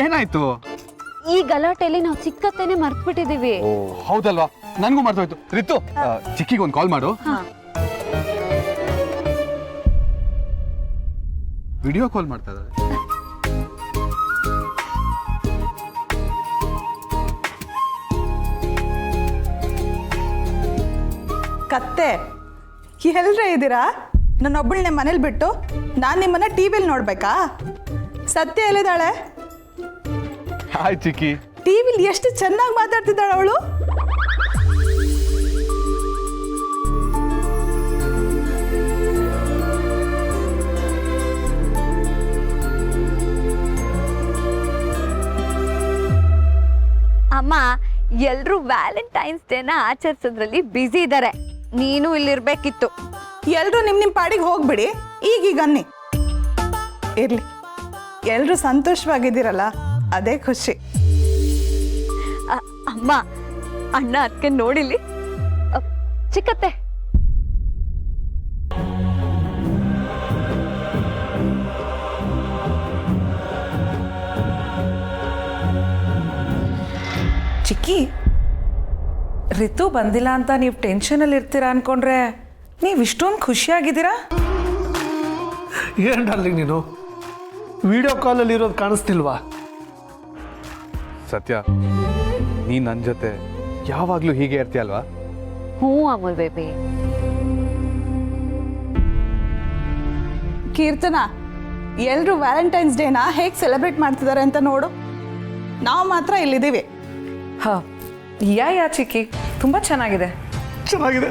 ಏನಾಯ್ತು? ಈ ಗಲಾಟೆಯಲ್ಲಿ ನಾವು ಚಿಕ್ಕತ್ತೇನೆ ಮರ್ತ್ಬಿಟ್ಟಿದೀವಿ. ಹೌದಲ್ವಾ, ನನ್ಗೂ ಮರ್ತೋಯ್ತು. ರಿತು, ಚಿಕ್ಕಿಗೆ ಒಂದು ಕಾಲ್ ಮಾಡು. ವಿಡಿಯೋ ಕಾಲ್ ಮಾಡ್ತಾ ಇದ್ದಾರೆ. ಕತ್ತೆ ಎಲ್ಲರೇ ಇದ್ದೀರಾ? ನನ್ನೊಬ್ಬಳನ್ನೇ ಮನೇಲಿ ಬಿಟ್ಟು ನಾನು ನಿಮ್ಮನ್ನ ಟಿವಿಲಿ ನೋಡ್ಬೇಕಾ? ಸತ್ಯ ಎಲ್ಲಿದ್ದಾಳೆ? ಹಾಯ್ ಚಿಕ್ಕಿ. ಟಿವಿಲಿ ಎಷ್ಟು ಚೆನ್ನಾಗಿ ಮಾತಾಡ್ತಿದ್ದಾಳೆ ಅವಳು. ಅಮ್ಮ, ಎಲ್ರು ವ್ಯಾಲೆಂಟೈನ್ಸ್ ಡೇನ ಆಚರಿಸೋದ್ರಲ್ಲಿ ಬ್ಯುಸಿ ಇದ್ದಾರೆ. ನೀನು ಇಲ್ಲಿರ್ಬೇಕಿತ್ತು. ಎಲ್ರು ನಿಮ್ಮ ಪಾಡಿಗೆ ಹೋಗ್ಬಿಡಿ. ಈಗೀಗ ಅನ್ನಿ ಇರ್ಲಿ. ಎಲ್ರು ಸಂತೋಷವಾಗಿದ್ದೀರಲ್ಲ, ಅದೇ ಖುಷಿ. ಅಮ್ಮ, ಅಣ್ಣ ಅದಕ್ಕೆ ನೋಡಿಲಿ. ಚಿಕ್ಕತ್ತೆ, ಚಿಕ್ಕಿ, ರಿತು ಬಂದಿಲ್ಲ ಅಂತ ನೀವು ಟೆನ್ಷನಲ್ಲಿ ಇರ್ತೀರಾ ಅನ್ಕೊಂಡ್ರೆ ನೀವು ಇಷ್ಟೊಂದು ಖುಷಿಯಾಗಿದ್ದೀರಾ? ಏನು ಡಾರ್ಲಿಂಗ್, ನೀನು ವಿಡಿಯೋ ಕಾಲಲ್ಲಿ ಇರೋದು ಕಾಣಿಸ್ತಿಲ್ವಾ? ಸತ್ಯ, ನೀ ನನ್ನ ಜೊತೆ ಯಾವಾಗ್ಲೂ ಹೀಗೆ ಇರ್ತೀಯಲ್ವಾ? ಹ್ಞೂ ಅಮೂಲ್ ಬೇಬಿ. ಕೀರ್ತನ, ಎಲ್ರು ವ್ಯಾಲೆಂಟೈನ್ಸ್ ಡೇನ ಹೇಗೆ ಸೆಲೆಬ್ರೇಟ್ ಮಾಡ್ತಿದ್ದಾರೆ ಅಂತ ನೋಡು. ನಾವು ಮಾತ್ರ ಇಲ್ಲಿದ್ದೀವಿ. ಹಾಂ, ಯಾ ಚಿಕ್ಕಿ, ತುಂಬ ಚೆನ್ನಾಗಿದೆ. ಚೆನ್ನಾಗಿದೆ.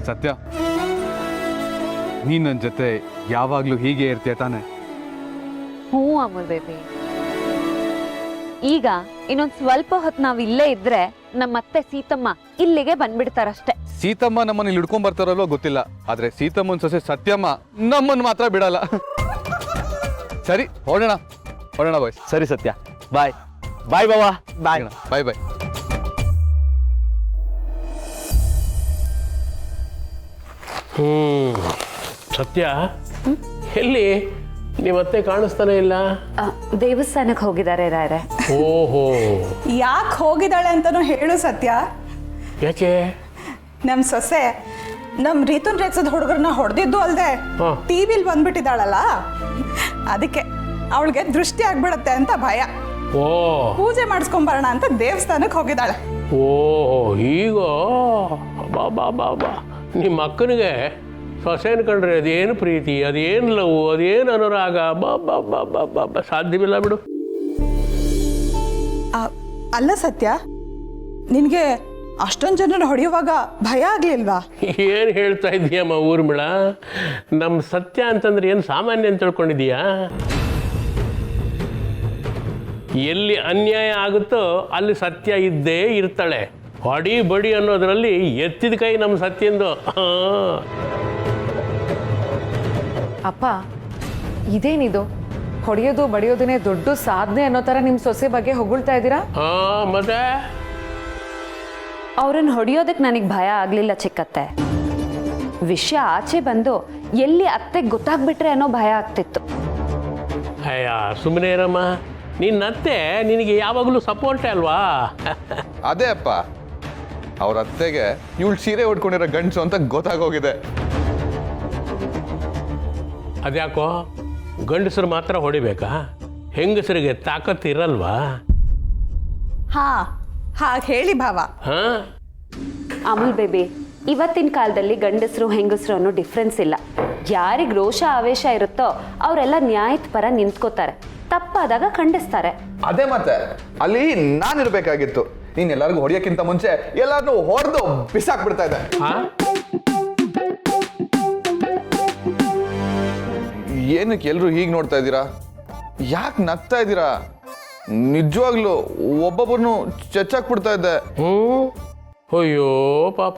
ಸತ್ಯ, ನೀ ನನ್ನ ಜೊತೆ ಯಾವಾಗ್ಲೂ ಹೀಗೆ ಇರ್ತೀಯ ತಾನೆ? ಹ್ಞೂ ಅಮೂಲ್ ಬೇಬಿ. ಈಗ ಇನ್ನೊಂದು ಸ್ವಲ್ಪ ಹೊತ್ತು ನಾವು ಇಲ್ಲೇ ಇದ್ರೆ ನಮ್ಮತ್ತೆ ಸೀತಮ್ಮ ಇಲ್ಲಿಗೆ ಬಂದ್ಬಿಡ್ತಾರಷ್ಟೇ. ಸೀತಮ್ಮ ನಮ್ಮನ್ನ ಇಲ್ಲಿ ಹಿಡ್ಕೊಂಡ್ ಬರ್ತಾರಲ್ವೋ ಗೊತ್ತಿಲ್ಲ, ಆದ್ರೆ ಸೀತಮ್ಮನ ಸೊಸೆ ಸತ್ಯಮ್ಮ ನಮ್ಮನ್ನು ಮಾತ್ರ ಬಿಡಲ್ಲ. ಸರಿ, ಹೊರಡೋಣ ಬಾಯ್. ಸರಿ ಸತ್ಯ, ಬಾಯ್ ಬಾಯ್ ಬಾವಾ. ಬಾಯ್ ಬಾಯ್ ಬಾಯ್. ಸತ್ಯ, ಎಲ್ಲಿ ನೀವತ್ತೆ ಕಾಣಿಸ್ತಾನೆ ಇಲ್ಲ? ದೇವಸ್ಥಾನಕ್ಕೆ ಹೋಗಿದ್ದಾರೆ ರಾಯರೇ. ಓಹೋ, ಯಾಕೆ ಹೋಗಿದ್ದಾಳೆ ಅಂತನೂ ಹೇಳು ಸತ್ಯ. ಯಾಕೆ? ನಮ್ಮ ಸೊಸೆ ನಮ್ಮ ರೀತುನ್ ರೇಗ್ಸದ ಹುಡುಗರನ್ನ ಹೊಡೆದಿದ್ದು ಅಲ್ಲದೆ ಹಾ. ಟಿವಿಲಿ ಬಂದ್ಬಿಟ್ಟಿದ್ದಾಳಲ್ಲ, ಅದಕ್ಕೆ ಅವಳಿಗೆ ದೃಷ್ಟಿ ಆಗ್ಬಿಡತ್ತೆ ಅಂತ ಭಯ. ಓ, ಪೂಜೆ ಮಾಡಿಸ್ಕೊಂಬರೋಣ ಅಂತ ದೇವಸ್ಥಾನಕ್ಕೆ ಹೋಗಿದ್ದಾಳೆ. ಓಹೋ, ಈಗ ಬಾ ಬಾ ಬಾ ಬಾ. ನಿಮ್ಮ ಅಕ್ಕನಿಗೆ ಸೊಸೆನ ಕಂಡ್ರೆ ಅದೇನು ಪ್ರೀತಿ, ಅದೇನು ಲವ್, ಅದೇನು ಅನುರಾಗ. ಬಾ ಬಾ ಬಾ ಬಾ ಬಾ ಬಾ, ಸಾಧ್ಯವಿಲ್ಲ ಬಿಡು. ಅಲ್ಲ ಸತ್ಯ, ನಿನಗೆ ಅಷ್ಟೊಂದು ಜನರು ಹೊಡೆಯುವಾಗ ಭಯ ಆಗ್ಲಿಲ್ವಾ? ಏನು ಹೇಳ್ತಾ ಇದ್ದೀಯಮ್ಮ ಊರ್ಮಿಳ? ನಮ್ಮ ಸತ್ಯ ಅಂತಂದ್ರೆ ಏನು ಸಾಮಾನ್ಯ ಅಂತ ತಿಳ್ಕೊಂಡಿದೀಯಾ? ಎಲ್ಲಿ ಅನ್ಯಾಯ ಆಗುತ್ತೋ ಅಲ್ಲಿ ಸತ್ಯ ಇದ್ದೇ ಇರ್ತಾಳೆ. ಹೊಡಿ ಬಡಿ ಅನ್ನೋದರಲ್ಲಿ ಎತ್ತಿದ ಕೈ ನಮ್ಮ ಸತ್ಯಂದು. ಅಪ್ಪ, ಇದೇನಿದು? ಹೊಡೆಯೋದು ಬಡಿಯೋದನ್ನೇ ದೊಡ್ಡ ಸಾಧನೆ ಅನ್ನೋ ಥರ ನಿಮ್ಮ ಸೊಸೆ ಬಗ್ಗೆ ಹೊಗಳ್ತಾ ಇದ್ದೀರಾ? ಮತ್ತೆ ಅವ್ರನ್ನ ಹೊಡೆಯೋದಕ್ಕೆ ನನಗೆ ಭಯ ಆಗಲಿಲ್ಲ ಚಿಕ್ಕತ್ತೆ. ವಿಷಯ ಆಚೆ ಬಂದು ಎಲ್ಲಿ ಅತ್ತೆಗೆ ಗೊತ್ತಾಗ್ಬಿಟ್ರೆ ಅನ್ನೋ ಭಯ ಆಗ್ತಿತ್ತು. ಅಯ್ಯ, ಸುಮ್ಮನೆ ಇರಮ್ಮ. ನಿನ್ನ ಅತ್ತೆ ನಿನಗೆ ಯಾವಾಗಲೂ ಸಪೋರ್ಟೇ ಅಲ್ವಾ? ಅದೇ ಅಪ್ಪ, ಅವ್ರ ಅತ್ತೆಗೆ ಇವಳು ಸೀರೆ ಉಟ್ಕೊಂಡಿರೋ ಗಂಡಸು ಅಂತ ಗೊತ್ತಾಗೋಗಿದೆ. ಅದ್ಯಾಕೋ ಗಂಡಸರು ಮಾತ್ರ ಹೊಡಿಬೇಕಾ? ಹೆಂಗಸರಿಗೆ ತಾಕತ್ತು ಇರಲ್ವಾ? ಹಾ, ಹಾಗೆ ಹೇಳಿ ಭಾವ. ಹಾಂ, ಅಮೂಲ್ ಬೇಬಿ, ಇವತ್ತಿನ ಕಾಲದಲ್ಲಿ ಗಂಡಸರು ಹೆಂಗಸರು ಅನ್ನೋ ಡಿಫ್ರೆನ್ಸ್ ಇಲ್ಲ. ಯಾರಿಗೆ ರೋಷ ಆವೇಶ ಇರುತ್ತೋ ಅವರೆಲ್ಲ ನ್ಯಾಯದ ಪರ ನಿಂತ್ಕೋತಾರೆ, ತಪ್ಪಾದಾಗ ಖಂಡಿಸ್ತಾರೆ. ಅದೇ ಮತ್ತೆ ಅಲ್ಲಿ ನಾನಿರ್ಬೇಕಾಗಿತ್ತು. ನೀನ್ ಎಲ್ಲರಿಗೂ ಹೊಡೆಯಕ್ಕಿಂತ ಮುಂಚೆ ಎಲ್ಲಾರನ್ನೂ ಹೊಡೆದು ಬಿಸಾಕ್ಬಿಡ್ತಾ ಇದ್ದೆ. ಏನಕ್ಕೆ ಎಲ್ರು ಹೀಗೆ ನೋಡ್ತಾ ಇದ್ದೀರಾ? ಯಾಕೆ ನಗ್ತಾ ಇದ್ದೀರಾ? ನಿಜವಾಗ್ಲು ಒಬ್ಬೊಬ್ಬರನ್ನು ಚೆಚ್ಚಾಕ್ಬಿಡ್ತಾ ಇದ್ದೆ. ಅಯ್ಯೋ ಪಾಪ,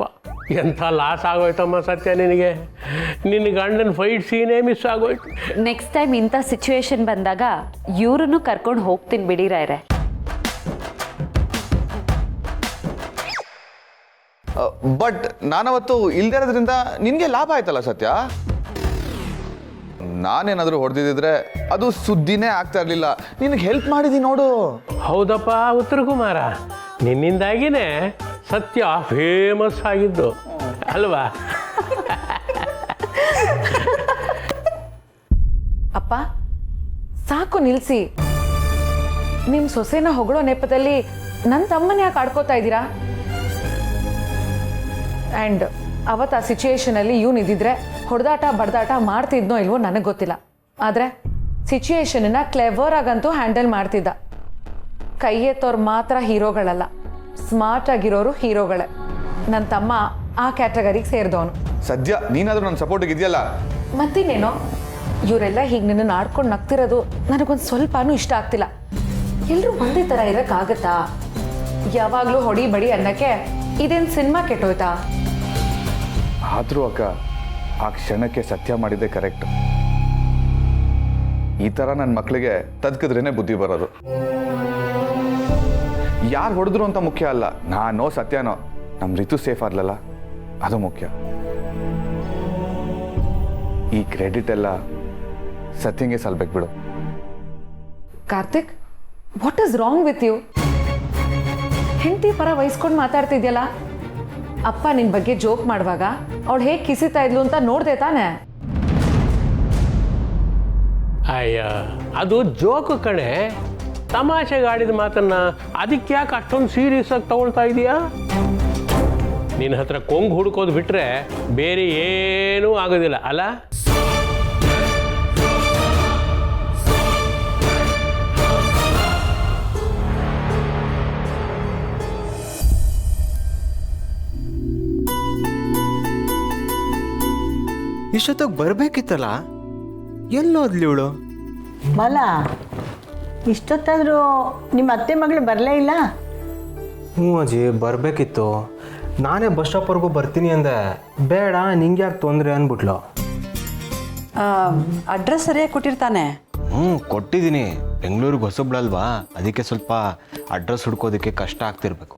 ಎಂಥ ಲಾಸ್ ಆಗೋಯ್ತಮ್ಮ ಸತ್ಯ ನಿನಗೆ. ನಿನ್ನ ಗಂಡನ ಫೈಟ್ ಸೀನೇ ಮಿಸ್ ಆಗೋಯ್ತು. ನೆಕ್ಸ್ಟ್ ಟೈಮ್ ಇಂಥ ಸಿಚುವೇಶನ್ ಬಂದಾಗ ಇವ್ರನ್ನು ಕರ್ಕೊಂಡು ಹೋಗ್ತೀನಿ ಬಿಡಿರಾಯ್ರೆ. ಬಟ್ ನಾನವತ್ತು ಇಲ್ದೇ ಇರೋದ್ರಿಂದ ನಿನಗೆ ಲಾಭ ಆಯ್ತಲ್ಲ ಸತ್ಯ. ನಾನೇನಾದರೂ ಹೊಡೆದಿದ್ರೆ ಅದು ಸುದ್ದಿನೇ ಆಗ್ತಾ ಇರಲಿಲ್ಲ. ನಿನಗೆ ಹೆಲ್ಪ್ ಮಾಡಿದ್ದೀನಿ ನೋಡು. ಹೌದಪ್ಪ ಉತ್ತರ ಕುಮಾರ, ನಿನ್ನಿಂದಾಗಿನೇ ಸತ್ಯ ಫೇಮಸ್ ಆಗಿದ್ದು ಅಲ್ವಾ? ಅಪ್ಪ ಸಾಕು ನಿಲ್ಸಿ. ನಿಮ್ಮ ಸೊಸೆನ ಹೊಗಳೋ ನೆಪದಲ್ಲಿ ನನ್ನ ತಮ್ಮನ ಯಾಕೆ ಆಡ್ಕೋತಾ ಇದ್ದೀರಾ? ಆ್ಯಂಡ್ ಅವತ್ತು ಆ ಸಿಚುಯೇಷನಲ್ಲಿ ಇವ್ನು ಇದ್ದಿದ್ರೆ ಹೊಡೆದಾಟ ಬಡ್ದಾಟ ಮಾಡ್ತಿದ್ನೋ ಇಲ್ವೋ ನನಗೆ ಗೊತ್ತಿಲ್ಲ. ಆದರೆ ಸಿಚುಯೇಷನನ್ನ ಕ್ಲೆವರ್ ಆಗಂತೂ ಹ್ಯಾಂಡಲ್ ಮಾಡ್ತಿದ್ದ. ಕೈ ಎತ್ತೋರು ಮಾತ್ರ ಹೀರೋಗಳಲ್ಲ, ಸ್ಮಾರ್ಟ್ ಆಗಿರೋರು ಹೀರೋಗಳೇ. ನನ್ನ ತಮ್ಮ ಆ ಕ್ಯಾಟಗರಿಗೆ ಸೇರಿದವನು. ಸದ್ಯ ನೀನಾದರೂ ನನ್ನ ಸಪೋರ್ಟಿಗೆ ಇದೆಯಲ್ಲ. ಮತ್ತಿನ್ನೇನೋ ಇವರೆಲ್ಲ ಹೀಗೆ ನಿನ್ನನ್ನು ಆಡ್ಕೊಂಡು ನಗ್ತಿರೋದು ನನಗೊಂದು ಸ್ವಲ್ಪನೂ ಇಷ್ಟ ಆಗ್ತಿಲ್ಲ. ಎಲ್ಲರೂ ಒಂದೇ ಥರ ಇರೋಕ್ಕಾಗತ್ತಾ? ಯಾವಾಗಲೂ ಹೊಡಿ ಬಡಿ ಅನ್ನಕ್ಕೆ ಇದೇನು ಸಿನಿಮಾ ಕೆಟ್ಟೋಯ್ತಾ? ಆದರೂ ಅಕ್ಕ, ಆ ಕ್ಷಣಕ್ಕೆ ಸತ್ಯ ಮಾಡಿದ್ದೆ ಕರೆಕ್ಟ್. ಈ ಥರ ನನ್ನ ಮಕ್ಕಳಿಗೆ ತದ್ಕಿದ್ರೇನೆ ಬುದ್ಧಿ ಬರೋದು. ಯಾರು ಹೊಡೆದ್ರು ಅಂತ ಮುಖ್ಯ ಅಲ್ಲ, ನಾನೋ ಸತ್ಯನೋ ನಮ್ಮ ರಿತು ಸೇಫ್ ಆಗ್ಲಲ್ಲ ಅದು ಮುಖ್ಯ. ಈ ಕ್ರೆಡಿಟ್ ಎಲ್ಲ ಸತ್ಯಂಗೆ ಸಲ್ಬೇಕು ಬಿಡು. Karthik, what is wrong with you? ಹೆಂಡತಿ ಪರ ವಹಿಸ್ಕೊಂಡು ಮಾತಾಡ್ತಿದ್ಯಲ್ಲ. ಅಪ್ಪ ನಿನ್ನ ಬಗ್ಗೆ ಜೋಕ್ ಮಾಡುವಾಗ ಅವಳು ಹೇಗೆ ಕಿಸಿತಾ ಇದ್ಲು ಅಂತ ನೋಡ್ದೆ ತಾನೆ? ಅಯ್ಯ, ಅದು ಜೋಕು ಕಣೆ, ತಮಾಷೆಗಾಡಿದ ಮಾತನ್ನ ಅದಕ್ಕೆ ಯಾಕೆ ಅಷ್ಟೊಂದು ಸೀರಿಯಸ್ ಆಗಿ ತಗೊಳ್ತಾ ಇದೀಯಾ? ನಿನ್ನ ಹತ್ರ ಕೊಂಗು ಹುಡ್ಕೋದು ಬಿಟ್ರೆ ಬೇರೆ ಏನೂ ಆಗೋದಿಲ್ಲ ಅಲ್ಲ? ಇಷ್ಟೊತ್ತಿಗೆ ಬರಬೇಕಿತ್ತಲ್ಲ, ಎಲ್ಲೋದ್ಲಿ ಇವಳು? ಮಲ, ಇಷ್ಟೊತ್ತಾದರೂ ನಿಮ್ಮ ಅತ್ತೆ ಮಗಳು ಬರಲೇ ಇಲ್ಲ? ಹ್ಞೂ ಅಜ್ಜಿ, ಬರಬೇಕಿತ್ತು. ನಾನೇ ಬಸ್ ಸ್ಟಾಪ್ವರೆಗೂ ಬರ್ತೀನಿ ಅಂದೆ. ಬೇಡ, ನಿಂಗೆ ಯಾಕೆ ತೊಂದರೆ ಅಂದ್ಬಿಟ್ಲು. ಅಡ್ರೆಸ್ ಸರಿಯಾಗಿ ಕೊಟ್ಟಿರ್ತಾನೆ? ಕೊಟ್ಟಿದ್ದೀನಿ. ಬೆಂಗಳೂರಿಗೆ ಹೊಸಬ್ಳಲ್ವಾ, ಅದಕ್ಕೆ ಸ್ವಲ್ಪ ಅಡ್ರೆಸ್ ಹುಡ್ಕೋದಕ್ಕೆ ಕಷ್ಟ ಆಗ್ತಿರ್ಬೇಕು.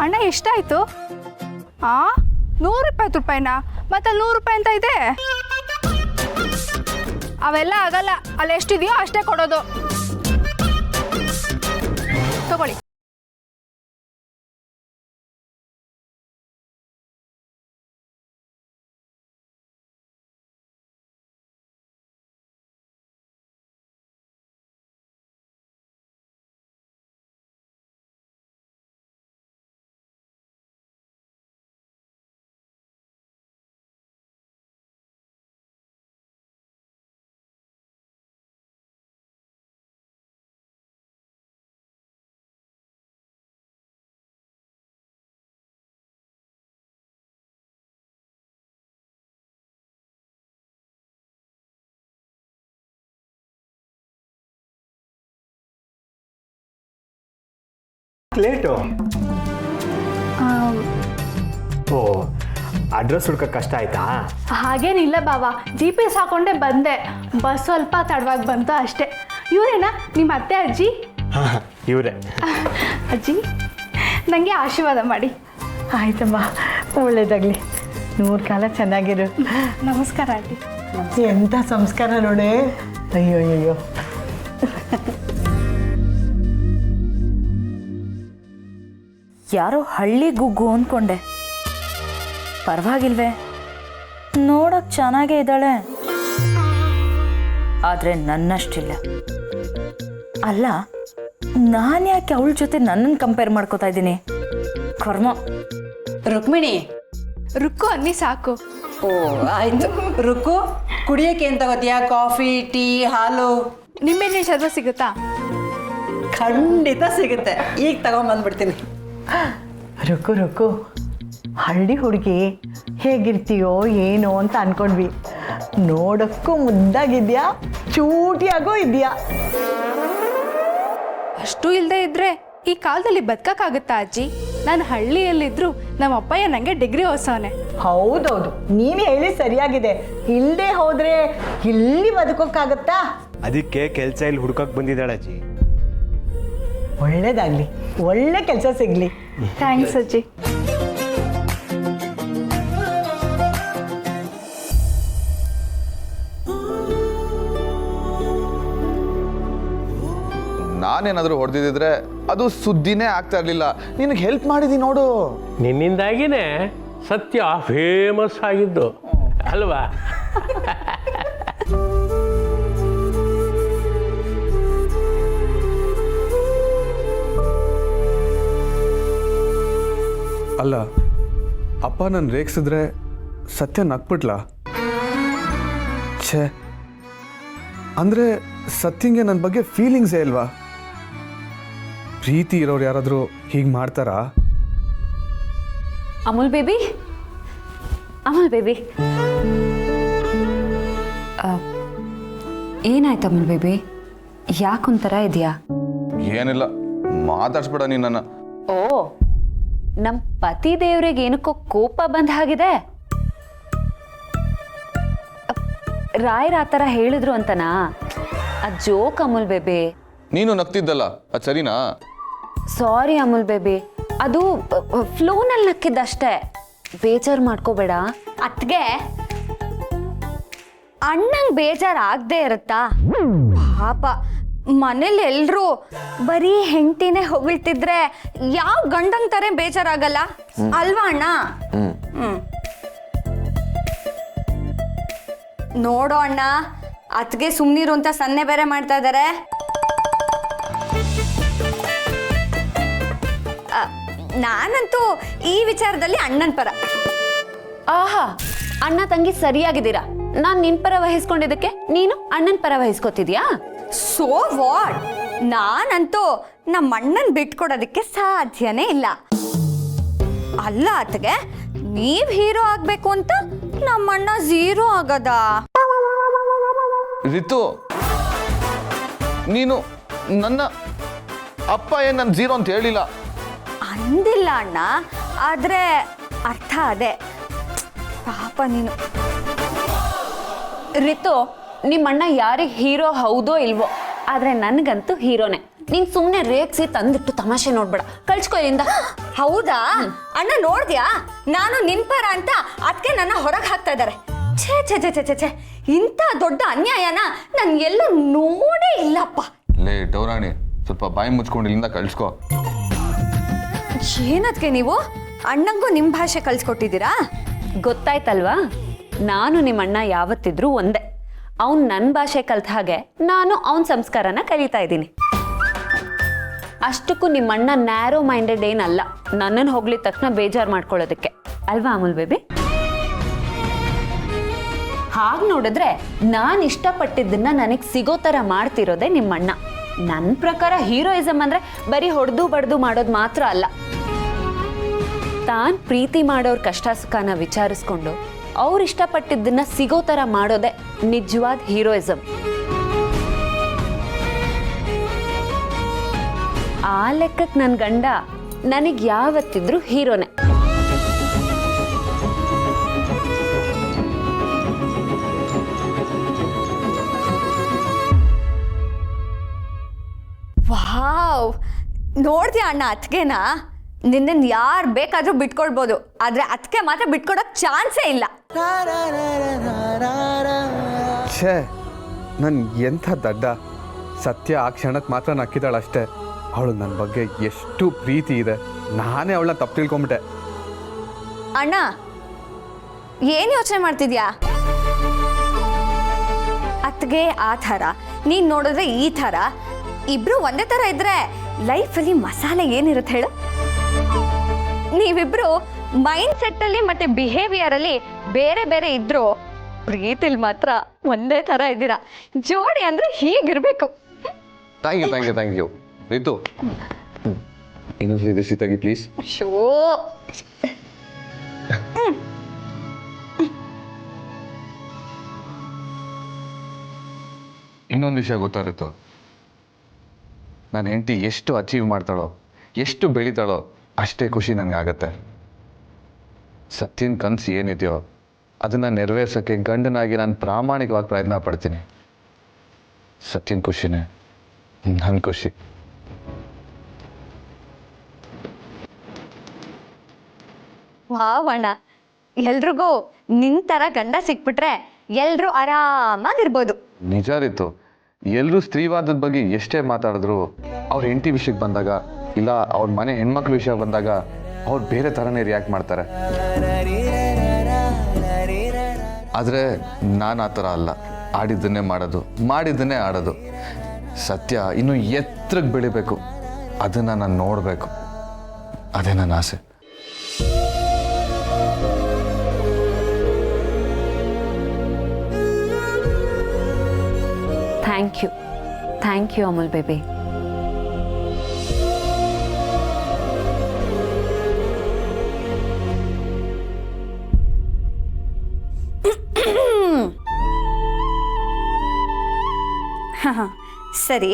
ಅಣ್ಣ ಎಷ್ಟಾಯಿತು? 120 ರೂಪಾಯಿನಾ? ಮತ್ತೆ 100 ರೂಪಾಯಿ ಅಂತ ಇದೆ. ಅವೆಲ್ಲ ಆಗಲ್ಲ, ಅಲ್ಲಿ ಎಷ್ಟಿದೆಯೋ ಅಷ್ಟೇ ಕೊಡೋದು. ತಗೊಳ್ಳಿ. ಲೇಟು. ಓ, ಅಡ್ರೆಸ್ ಹುಡ್ಕೋಕ್ಕೆ ಕಷ್ಟ ಆಯ್ತಾ? ಹಾಗೇನಿಲ್ಲ ಬಾವ, GPS ಹಾಕೊಂಡೆ ಬಂದೆ. ಬಸ್ ಸ್ವಲ್ಪ ತಡವಾಗಿ ಬಂತು ಅಷ್ಟೇ. ಇವರೇನಾ ನಿಮ್ಮ ಅತ್ತೆ ಅಜ್ಜಿ? ಹಾಂ, ಇವರೇ. ಅಜ್ಜಿ, ನನಗೆ ಆಶೀರ್ವಾದ ಮಾಡಿ. ಆಯ್ತಮ್ಮ, ಒಳ್ಳೇದಾಗಲಿ. 100 ಕಾಲ ಚೆನ್ನಾಗಿರು. ನಮಸ್ಕಾರ ಆಂಟಿ. ಎಂಥ ಸಂಸ್ಕಾರ ನೋಡಿ. ಅಯ್ಯೋ ಅಯ್ಯೋ. ಯಾರೋ ಹಳ್ಳಿ ಗುಗ್ಗು ಅಂದ್ಕೊಂಡೆ. ಪರವಾಗಿಲ್ವೇ, ನೋಡಕ್ ಚೆನ್ನಾಗೇ ಇದ್ದಾಳೆ. ಆದರೆ ನನ್ನಷ್ಟಿಲ್ಲ. ಅಲ್ಲ, ನಾನು ಯಾಕೆ ಅವಳ ಜೊತೆ ನನ್ನನ್ನು ಕಂಪೇರ್ ಮಾಡ್ಕೋತಾ ಇದ್ದೀನಿ? ಕರ್ಮ. ರುಕ್ಮಿಣಿ, ರುಕ್ಕು ಅನ್ನಿ ಸಾಕು. ಓ ಆಯ್ತು. ರುಕ್ಕು, ಕುಡಿಯೋಕೆ ಏನು ತಗೋತೀಯಾ? ಕಾಫಿ, ಟೀ, ಹಾಲು? ನಿಮ್ಮೆಣ್ಣೆ ಶರ್ಬ ಸಿಗುತ್ತಾ? ಖಂಡಿತ ಸಿಗುತ್ತೆ. ಈಗ ತಗೊಂಬಂದ್ಬಿಡ್ತೀನಿ. ರುಕ್ಕು ರುಕ್ಕು, ಹಳ್ಳಿ ಹುಡುಗಿ ಹೇಗಿರ್ತೀಯೋ ಏನೋ ಅಂತ ಅನ್ಕೊಂಡ್ವಿ. ನೋಡೋಕ್ಕೂ ಮುದ್ದಾಗಿದ್ಯಾ, ಚೂಟಿಯಾಗೂ ಇದೆಯಾ. ಅಷ್ಟು ಇಲ್ಲದೆ ಇದ್ರೆ ಈ ಕಾಲದಲ್ಲಿ ಬದುಕಕ್ಕಾಗುತ್ತಾ ಅಜ್ಜಿ? ನಾನು ಹಳ್ಳಿಯಲ್ಲಿದ್ರು ನಮ್ಮ ಅಪ್ಪಯ್ಯ ನನಗೆ ಡಿಗ್ರಿ ಓದ್ಸವನೆ. ಹೌದೌದು, ನೀನು ಹೇಳಿ ಸರಿಯಾಗಿದೆ. ಇಲ್ಲದೆ ಹೋದ್ರೆ ಇಲ್ಲಿ ಬದುಕೋಕ್ಕಾಗತ್ತಾ? ಅದಕ್ಕೆ ಕೆಲಸ ಇಲ್ಲಿ ಹುಡ್ಕಕ್ಕೆ ಬಂದಿದ್ದಾಳೆ ಅಜ್ಜಿ. ಒಳ್ಳೇದಾಗ್ಲಿ, ಒಳ್ಳೆ ಕೆಲಸ ಸಿಗ್ಲಿ. ಥ್ಯಾಂಕ್ಸ್ ಅಜ್ಜಿ. ನಾನೇನಾದರೂ ಹೊಡೆದಿದ್ರೆ ಅದು ಸುದ್ದಿನೇ ಆಗ್ತಾ ಇರಲಿಲ್ಲ. ನಿನಗೆ ಹೆಲ್ಪ್ ಮಾಡಿದ್ದೀನಿ ನೋಡು. ನಿನ್ನಿಂದಾಗಿನೇ ಸತ್ಯ ಫೇಮಸ್ ಆಗಿದ್ದು ಅಲ್ವಾ? ಅಲ್ಲ, ಅಪ್ಪ ನನ್ನ ರೇಗಿಸಿದ್ರೆ ಸತ್ಯ ನಕ್ಬಿಟ್ಲ? ಛೇ, ಅಂದರೆ ಸತ್ಯಂಗೆ ನನ್ನ ಬಗ್ಗೆ ಫೀಲಿಂಗ್ಸೇ ಇಲ್ವಾ? ಪ್ರೀತಿ ಇರೋರು ಯಾರಾದರೂ ಹೀಗೆ ಮಾಡ್ತಾರಾ? ಅಮೂಲ್ ಬೇಬಿ, ಅಮೂಲ್ ಬೇಬಿ, ಏನಾಯ್ತು ಅಮೂಲ್ ಬೇಬಿ? ಯಾಕೊಂಥರ ಇದೆಯಾ? ಏನಿಲ್ಲ, ಮಾತಾಡ್ಸ್ಬೇಡ ನೀನು ನನ್ನ. ಓ, ನಮ್ಮ ಪತಿ ದೇವ್ರಿಗೆ ಏನಕ್ಕೋ ಕೋಪ ಬಂದ ಹಾಗಿದೆ. ರಾಯರ್ ಆ ಥರ ಹೇಳಿದ್ರು ಅಂತನಾ? ಅದು ಜೋಕ್ ಅಮೂಲ್ ಬೇಬಿ. ನೀನು ನಗ್ತಿದ್ದಲ್ಲ, ಅದು ಸರಿನಾ? ಸಾರಿ ಅಮೂಲ್ ಬೇಬಿ, ಅದು ಫ್ಲೋನಲ್ಲಿ ನಕ್ಕಿದ್ದಷ್ಟೇ, ಬೇಜಾರು ಮಾಡ್ಕೋಬೇಡ. ಅತ್ಗೆ ಅಣ್ಣಂಗೆ ಬೇಜಾರಾಗದೆ ಇರುತ್ತಾ? ಪಾಪ ಮನೇಲಿ ಎಲ್ರೂ ಬರೀ ಹೆಂಡತಿನೇ ಹೊಗಳ್ತಿದ್ರೆ ಯಾವ ಗಂಡನ್ ತರ ಬೇಜಾರಾಗಲ್ಲ ಅಲ್ವಾ ಅಣ್ಣ? ನೋಡೋ ಅಣ್ಣ, ಅತ್ಗೆ ಸುಮ್ನಿರು ಅಂತ ಸನ್ನೆ ಬೇರೆ ಮಾಡ್ತಾ ಇದ್ದಾರೆ. ನಾನಂತೂ ಈ ವಿಚಾರದಲ್ಲಿ ಅಣ್ಣನ ಪರ. ಆಹಾ, ಅಣ್ಣ ತಂಗಿ ಸರಿಯಾಗಿದ್ದೀರಾ. ನಾನು ನಿನ್ ಪರ ವಹಿಸ್ಕೊಂಡಿದ್ದಕ್ಕೆ ನೀನು ಅಣ್ಣನ ಪರ ವಹಿಸ್ಕೊತಿದ್ಯಾ? So what? ನಾನಂತೂ ನಮ್ಮ ಅಣ್ಣನ್ ಬಿಟ್ಕೊಡೋದಕ್ಕೆ ಸಾಧ್ಯನೇ ಇಲ್ಲ. ಅಲ್ಲ ಅತ್ಗೆ, ನೀವ್ ಹೀರೋ ಆಗ್ಬೇಕು ಅಂತ ನಮ್ಮಣ್ಣ ಝೀರೋ ಆಗದ? ರಿತು, ನೀನು ನನ್ನ ಅಪ್ಪ ಏನು ನನ್ನ ಝೀರೋ ಅಂತ ಹೇಳಿಲ್ಲ. ಅಂದಿಲ್ಲ ಅಣ್ಣ, ಆದ್ರೆ ಅರ್ಥ ಅದೇ. ಪಾಪ ನೀನು. ರಿತು, ನಿಮ್ಮಣ್ಣ ಯಾರಿಗೆ ಹೀರೋ ಹೌದೋ ಇಲ್ವೋ, ಆದ್ರೆ ನನಗಂತೂ ಹೀರೋನೆ. ನೀನ್ ಸುಮ್ಮನೆ ರೇಗ್ಸಿ ತಂದಿಟ್ಟು ತಮಾಷೆ ನೋಡ್ಬೇಡ, ಕಳ್ಸ್ಕೊ ಇಲ್ಲಿಂದ. ಹೌದಾ ಅಣ್ಣ, ನೋಡ್ದ್ಯಾ ನಾನು ನಿನ್ ಪರ ಅಂತ ಅದಕ್ಕೆ ನನ್ನ ಹೊರಗೆ ಹಾಕ್ತಾ ಇದ್ದಾರೆ. ಛೇ ಛೇ ಛೇ ಛೇ ಛೇ ಛೇ, ಇಂಥ ದೊಡ್ಡ ಅನ್ಯಾಯನ ನಾನು ಎಲ್ಲೂ ನೋಡೇ ಇಲ್ಲಪ್ಪ. ಲೇ ಡೌರಾಣಿ, ಸ್ವಲ್ಪ ಬಾಯಿ ಮುಚ್ಕೊಂಡು ಇಲ್ಲಿಂದ ಕಳ್ಸ್ಕೊ. ಏನದ್ಕೆ ನೀವು ಅಣ್ಣಂಗೂ ನಿಮ್ಮ ಭಾಷೆ ಕಳ್ಸಿಕೊಟ್ಟಿದ್ದೀರಾ? ಗೊತ್ತಾಯ್ತಲ್ವಾ, ನಾನು ನಿಮ್ಮಣ್ಣ ಯಾವತ್ತಿದ್ರೂ ಒಂದೇ. ಅವನು ನನ್ನ ಭಾಷೆ ಕಲ್ತ ಹಾಗೆ ನಾನು ಅವನ ಸಂಸ್ಕಾರನ ಕಲಿತಾ ಇದ್ದೀನಿ. ಅಷ್ಟಕ್ಕೂ ನಿಮ್ಮಣ್ಣ ನ್ಯಾರೋ ಮೈಂಡೆಡ್ ಏನಲ್ಲ, ನನ್ನನ್ನು ಹೊಗಳಿದ ತಕ್ಷಣ ಬೇಜಾರು ಮಾಡ್ಕೊಳ್ಳೋದಕ್ಕೆ, ಅಲ್ವಾ ಅಮೂಲ್ ಬೇಬಿ? ಹಾಗೆ ನೋಡಿದ್ರೆ ನಾನು ಇಷ್ಟಪಟ್ಟಿದ್ದನ್ನ ನನಗೆ ಸಿಗೋ ಥರ ಮಾಡ್ತಿರೋದೇ ನಿಮ್ಮಣ್ಣ. ನನ್ನ ಪ್ರಕಾರ ಹೀರೋಯಿಸಮ್ ಅಂದರೆ ಬರೀ ಹೊಡೆದು ಬಡ್ದು ಮಾಡೋದು ಮಾತ್ರ ಅಲ್ಲ. ತಾನು ಪ್ರೀತಿ ಮಾಡೋರ ಕಷ್ಟ ಸುಖನ ವಿಚಾರಿಸ್ಕೊಂಡು ಅವ್ರು ಇಷ್ಟಪಟ್ಟಿದ್ದನ್ನ ಸಿಗೋ ಥರ ಮಾಡೋದೇ ನಿಜವಾದ ಹೀರೋಯಿಸಮ್. ಆ ಲೆಕ್ಕಕ್ಕೆ ನನ್ನ ಗಂಡ ನನಗೆ ಯಾವತ್ತಿದ್ರೂ ಹೀರೋನೆ. ವಾವ್, ನೋಡ್ತೀಯ ಅಣ್ಣ ಅತ್ಗೆನಾ? ನಿನ್ನನ್ನು ಯಾರು ಬೇಕಾದರೂ ಬಿಟ್ಕೊಳ್ಬೋದು, ಆದರೆ ಅದಕ್ಕೆ ಮಾತ್ರ ಬಿಟ್ಕೊಡೋಕೆ ಚಾನ್ಸೇ ಇಲ್ಲ. ಛೇ, ನನ್ನ ಎಂಥ ದಡ್ಡ. ಸತ್ಯ ಆ ಕ್ಷಣಕ್ಕೆ ಮಾತ್ರ ನಕ್ಕಿದಾಳಷ್ಟೇ. ಅವಳು ನನ್ನ ಬಗ್ಗೆ ಎಷ್ಟು ಪ್ರೀತಿ ಇದೆ, ನಾನೇ ಅವಳನ್ನ ತಪ್ಪು ತಿಳ್ಕೊಂಬಿಟ್ಟೆ. ಅಣ್ಣ, ಏನು ಯೋಚನೆ ಮಾಡ್ತಿದ್ಯಾ? ಅತ್ಗೆ ಆ ಥರ, ನೀನು ನೋಡಿದ್ರೆ ಈ ಥರ, ಇಬ್ರು ಒಂದೇ ಥರ ಇದ್ರೆ ಲೈಫಲ್ಲಿ ಮಸಾಲೆ ಏನಿರುತ್ತೆ ಹೇಳು? ನೀವಿಬ್ರು ಮೈಂಡ್ ಸೆಟ್ಟಲ್ಲಿ ಮತ್ತೆ ಬಿಹೇವಿಯರಲ್ಲಿ ಬೇರೆ ಬೇರೆ ಇದ್ರು, ಪ್ರೀತಿಲಿ ಮಾತ್ರ ಒಂದೇ ಥರ ಇದ್ದೀರಾ. ಜೋಡಿ ಅಂದರೆ ಹೀಗಿರ್ಬೇಕು. Thank you thank you thank you. Ritu, ಇನ್ನೊಂದು ಬಿಸಿ ತೆಗಿ ಪ್ಲೀಸ್. ಶೋ, ಇನ್ನೊಂದು ವಿಷಯ ಗೊತ್ತಾಗಿತ್ತು. ನನ್ನ ಹೆಂಡತಿ ಎಷ್ಟು ಅಚೀವ್ ಮಾಡ್ತಾಳೋ, ಎಷ್ಟು ಬೆಳೀತಾಳೋ ಅಷ್ಟೇ ಖುಷಿ ನನಗಾಗತ್ತೆ. ಸತ್ಯನ ಕನಸು ಏನಿದೆಯೋ ಅದನ್ನು ನೆರವೇರ್ಸೋಕ್ಕೆ ಗಂಡನಾಗಿ ನಾನು ಪ್ರಾಮಾಣಿಕವಾಗಿ ಪ್ರಯತ್ನ ಪಡ್ತೀನಿ. ಸತ್ಯನ ಖುಷಿನೇ ನನ್ನ ಖುಷಿ. ವಾವಣ್ಣ, ಎಲ್ರಿಗೂ ನಿನ್ ಥರ ಗಂಡ ಸಿಕ್ಬಿಟ್ರೆ ಎಲ್ರೂ ಆರಾಮಾಗಿರ್ಬೋದು. ನಿಜ ರೀತು. ಎಲ್ಲರೂ ಸ್ತ್ರೀವಾದದ ಬಗ್ಗೆ ಎಷ್ಟೇ ಮಾತಾಡಿದ್ರು ಅವ್ರ ಹೆಂಡತಿ ವಿಷಯಕ್ಕೆ ಬಂದಾಗ, ಇಲ್ಲ ಅವ್ರ ಮನೆ ಹೆಣ್ಮಕ್ಳ ವಿಷಯ ಬಂದಾಗ ಅವ್ರು ಬೇರೆ ಥರನೇ ರಿಯಾಕ್ಟ್ ಮಾಡ್ತಾರೆ. ಆದರೆ ನಾನು ಆ ಥರ ಅಲ್ಲ. ಆಡಿದ್ದನ್ನೇ ಮಾಡೋದು, ಮಾಡಿದ್ದನ್ನೇ ಆಡೋದು. ಸತ್ಯ ಇನ್ನೂ ಎತ್ತರಕ್ಕೆ ಬೆಳಿಬೇಕು, ಅದನ್ನು ನಾನು ನೋಡಬೇಕು. ಅದೇ ನನ್ನ ಆಸೆ. Thank you Amul baby. ಸರಿ,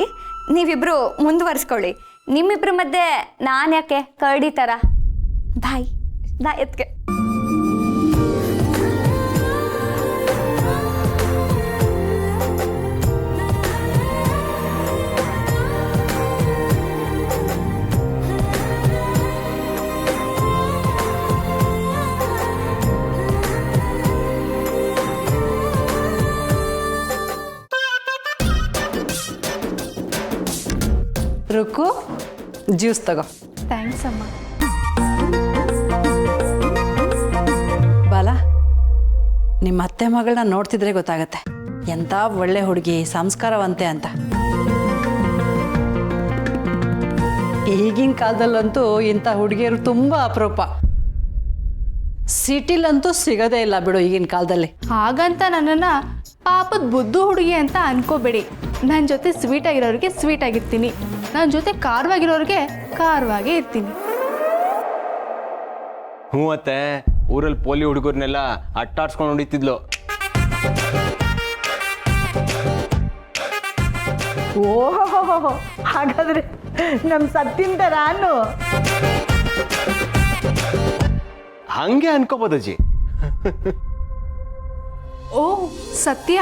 ನೀವಿಬ್ರು ಮುಂದುವರಿಸ್ಕೊಳ್ಳಿ. ನಿಮ್ಮಿಬ್ರ ಮಧ್ಯೆ ನಾನು ಯಾಕೆ ಕರಡಿ ಥರ? ಬಾಯ್ ಎತ್ಗೆ. ರುಕ್ಕು, ಜ್ಯೂಸ್ ತಗೋ. ಥ್ಯಾಂಕ್ಸ್ ಅಮ್ಮ. ಬಾಲ, ನಿಮ್ಮ ಅತ್ತೆ ಮಗಳನ್ನ ನೋಡ್ತಿದ್ರೆ ಗೊತ್ತಾಗತ್ತೆ ಎಂಥ ಒಳ್ಳೆ ಹುಡುಗಿ, ಸಂಸ್ಕಾರವಂತೆ ಅಂತ. ಈಗಿನ ಕಾಲದಲ್ಲಂತೂ ಇಂಥ ಹುಡುಗಿಯರು ತುಂಬ ಅಪರೂಪ. ಸಿಟಿಲಂತೂ ಸಿಗೋದೇ ಇಲ್ಲ ಬಿಡು ಈಗಿನ ಕಾಲದಲ್ಲಿ. ಹಾಗಂತ ನನ್ನನ್ನು ಪಾಪದ ಬುದ್ದು ಹುಡುಗಿ ಅಂತ ಅನ್ಕೋಬೇಡಿ. ನನ್ನ ಜೊತೆ ಸ್ವೀಟ್ ಆಗಿರೋರಿಗೆ ಸ್ವೀಟ್ ಆಗಿರ್ತೀನಿ, ನನ್ನ ಜೊತೆ ಖಾರವಾಗಿರೋರಿಗೆ ಖಾರವಾಗೇ ಇರ್ತೀನಿ. ಹ್ಞೂ ಅತ್ತೆ, ಊರಲ್ಲಿ ಪೋಲಿ ಹುಡುಗರ್ನೆಲ್ಲ ಅಟ್ಟಾಡ್ಸ್ಕೊಂಡು ಹೊಡಿತಿದ್ಲು. ಓಹೋ, ಹಾಗಾದ್ರೆ ನಮ್ಮ ಸತ್ತಿನ ಥರಾನು. ಹಂಗೆ ಅನ್ಕೋಬೋದಜ್ಜಿ. ಓ ಸತ್ಯ,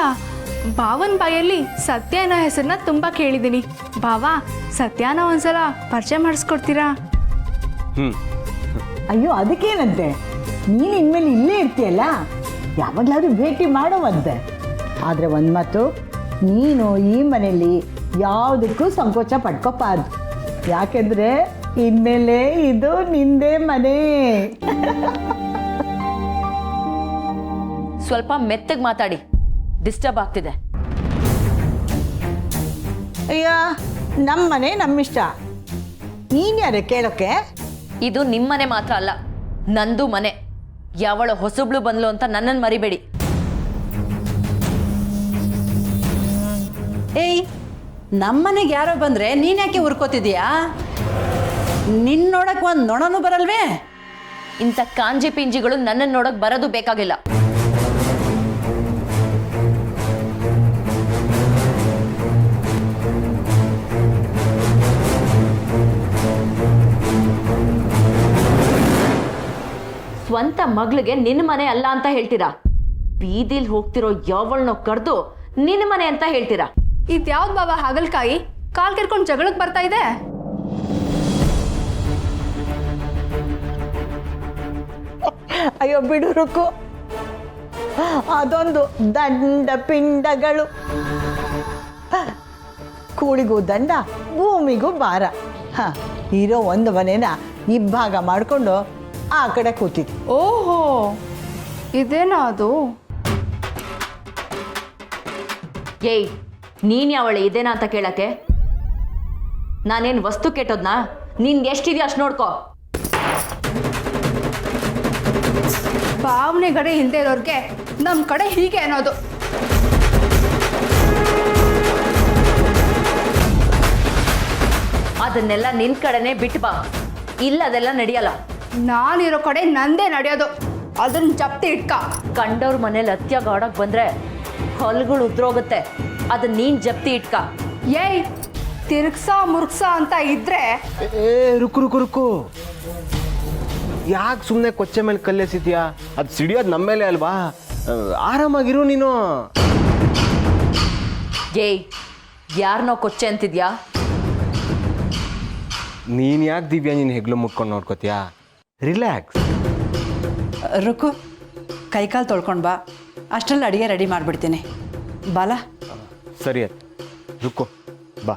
ಭಾವನ್ ಬಾಯಲ್ಲಿ ಸತ್ಯ ಅನ್ನೋ ಹೆಸರನ್ನ ತುಂಬ ಕೇಳಿದ್ದೀನಿ. ಭಾವ, ಸತ್ಯನ ಒಂದ್ಸಲ ಪರಿಚಯ ಮಾಡಿಸ್ಕೊಡ್ತೀರಾ? ಅಯ್ಯೋ, ಅದಕ್ಕೇನಂತೆ, ನೀನು ಇನ್ಮೇಲೆ ಇಲ್ಲೇ ಇರ್ತೀಯಲ್ಲ, ಯಾವಾಗಲಾದ್ರೂ ಭೇಟಿ ಮಾಡೋವಂತೆ. ಆದರೆ ಒಂದು ಮಾತು, ನೀನು ಈ ಮನೆಯಲ್ಲಿ ಯಾವುದಕ್ಕೂ ಸಂಕೋಚ ಪಡ್ಕೋಬಾರ್ದು. ಯಾಕೆಂದರೆ ಇನ್ಮೇಲೆ ಇದು ನಿಂದೇ ಮನೆ. ಸ್ವಲ್ಪ ಮೆತ್ತಗೆ ಮಾತಾಡಿ, ಡಿಸ್ಟರ್ಬ್ ಆಗ್ತಿದೆ. ಅಯ್ಯ, ನಮ್ಮ ಮನೆ ನಮ್ಮಿಷ್ಟ, ನೀನು ಯಾರೇ ಕೇಳೋಕ್ಕೆ? ಇದು ನಿಮ್ಮನೆ ಮಾತ್ರ ಅಲ್ಲ, ನಂದು ಮನೆ. ಯಾವಳ ಹೊಸಬ್ಳು ಬಂದ್ಲು ಅಂತ ನನ್ನನ್ನು ಮರಿಬೇಡಿ. ಏಯ್, ನಮ್ಮನೆಗೆ ಯಾರೋ ಬಂದರೆ ನೀನು ಯಾಕೆ ಉರ್ಕೋತಿದೀಯಾ? ನಿನ್ನ ನೋಡಕ್ಕೆ ಒಂದು ನೊಣನೂ ಬರಲ್ವೇ? ಇಂಥ ಕಾಂಜಿ ಪಿಂಜಿಗಳು ನನ್ನನ್ನು ನೋಡಕ್ ಬರೋದು ಬೇಕಾಗಿಲ್ಲ. ಸ್ವಂತ ಮಗಳಿಗೆ ನಿನ್ನ ಮನೆ ಅಲ್ಲ ಅಂತ ಹೇಳ್ತೀರಾ? ಬೀದಿಲ್ ಹೋಗ್ತಿರೋ ಯಾವಳನ್ನೋ ಕರೆದು ನಿನ್ನ ಮನೆ ಅಂತ ಹೇಳ್ತೀರಾ? ಇದ್ಯಾವ್ದು ಬಾಬಾ ಹಾಗಲ್ಕಾಯಿ ಕಾಲ್ ಕೆರ್ಕೊಂಡು ಜಗಳಕ್ಕೆ ಬರ್ತಾ ಇದೆ? ಅಯ್ಯೋ ಬಿಡು ರುಕ್ಕು, ಅದೊಂದು ದಂಡ ಪಿಂಡಗಳು. ಕೂಳಿಗೂ ದಂಡ, ಭೂಮಿಗೂ ಭಾರ. ಇರೋ ಒಂದು ಮನೇನ ಇಬ್ಬಾಗ ಮಾಡಿಕೊಂಡು ಆ ಕಡೆ ಕೂತಿದ್ವಿ. ಓಹೋ, ಇದೇನಾ ಅದು? ಏಯ್, ನೀನ್ ಯಾವಳೆ ಇದೇನಾ ಅಂತ ಕೇಳಕ್ಕೆ? ನಾನೇನು ವಸ್ತು ಕೆಟ್ಟೋದ್ನಾ? ನಿನ್ಗೆ ಎಷ್ಟಿದೆಯೋ ಅಷ್ಟು ನೋಡ್ಕೋ. ಭಾವನೆ ಕಡೆ ಹಿಂದೆ ಇರೋರ್ಗೆ ನಮ್ಮ ಕಡೆ ಹೀಗೆ ಅನ್ನೋದು. ಅದನ್ನೆಲ್ಲ ನಿನ್ ಕಡೆನೆ ಬಿಟ್ಟು ಬಾ, ಇಲ್ಲ ಅದೆಲ್ಲ ನಡೆಯಲ್ಲ. ನಾನಿರೋ ಕಡೆ ನಂದೇ ನಡೆಯೋದು, ಅದನ್ನ ಜಪ್ತಿ ಇಟ್ಕ. ಕಂಡವ್ರ ಮನೇಲಿ ಅತ್ಯಾಗ ಆಡಕ್ ಬಂದ್ರೆ ಹೊಲ್ಗಳು ಉದ್ರೋಗುತ್ತೆ. ಅದನ್ನ ನೀನ್ ಜಪ್ತಿ ಇಟ್ಕ. ಏಯ್ ತಿರುಗ್ಸಾ ಮುರುಗ್ಸಾ ಅಂತ ಇದ್ರೆ ಏ ರುಕು ರುಕು ರುಕು, ಯಾಕೆ ಸುಮ್ಮನೆ ಕೊಚ್ಚೆ ಮೇಲೆ ಕಲ್ಲೆಸಿದ್ಯಾ? ಅದು ಸಿಡಿಯೋದು ನಮ್ಮ ಮೇಲೆ ಅಲ್ವಾ? ಆರಾಮಾಗಿರು ನೀನು. ಏಯ್ ಯಾರನ್ನೋ ಕೊಚ್ಚೆ ಅಂತಿದ್ಯಾ? ನೀನು ಯಾಕೆ ದಿವ್ಯಾ ನೀನು ಹೆಗ್ಲು ಮುಟ್ಕೊಂಡು ನೋಡ್ಕೋತೀಯಾ? ರಿಲ್ಯಾಕ್ಸ್. ರುಕು, ಕೈಕಾಲು ತೊಳ್ಕೊಂಡು ಬಾ, ಅಷ್ಟರಲ್ಲಿ ಅಡುಗೆ ರೆಡಿ ಮಾಡಿಬಿಡ್ತೀನಿ. ಬಾಲ. ಸರಿ ಆಯ್ತು, ರುಕು ಬಾ.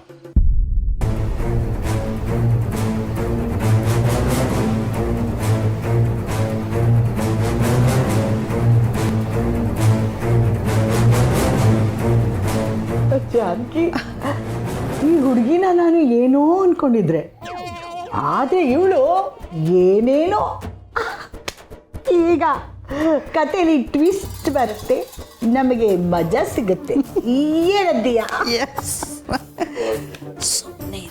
ಜಾನಕಿ, ಈ ಹುಡುಗಿನ ನಾನು ಏನೋ ಅನ್ಕೊಂಡಿದ್ರೆ, ಆದರೆ ಇವಳು ಏನೇನೋ. ಈಗ ಕಥೆಯಲ್ಲಿ ಟ್ವಿಸ್ಟ್ ಬರುತ್ತೆ, ನಮಗೆ ಮಜಾ ಸಿಗುತ್ತೆ. ಏನಂತೀಯ? ಸುಮ್ಮನೆ